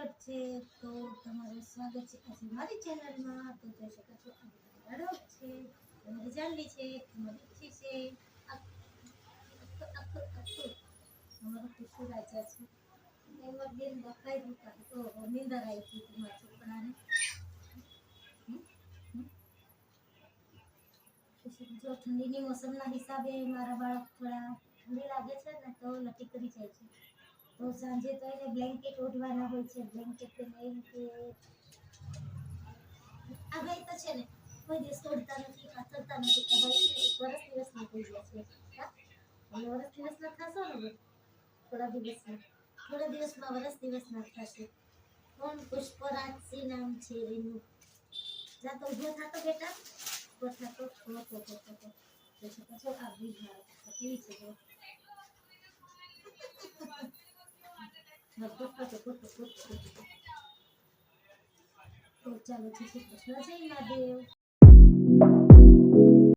સ્વાગત છે. તો તમારું સ્વાગત છે આજે મારી ચેનલમાં. તો જોઈ શકો છો અડોક છે, તમારી જાનવી છે, અમારી ખુશી છે, અમારું ખુશી રાજા છે. એમાં બેન બકાઈ દીધા તો નિંદર આવી હતી તમારા છોકરાને. જો ઠંડીની મોસમના હિસાબે મારા બાળક થોડા ઠંડી લાગે છે ને તો લટી કરી જાય છે. તો સાંજે તો એને બ્લેન્કેટ ઓઢવાના હોય છે. બ્લેન્કેટ આ ભાઈ તો છે ને કોઈ દિવસ તોડતા નથી, પાથરતા નથી. કે ભાઈ એક દિવસમાં થઈ ગયા છે. દિવસના થશો ને થોડા દિવસમાં દિવસના થશે. કોણ પુષ્પરાજસિંહ નામ છે એનું. જા તો ઉભો થતો બેટા, ઉભો થતો પછી આવી કેવી છે તો ચાલો જય શ્રી કૃષ્ણ, જય મહાદેવ.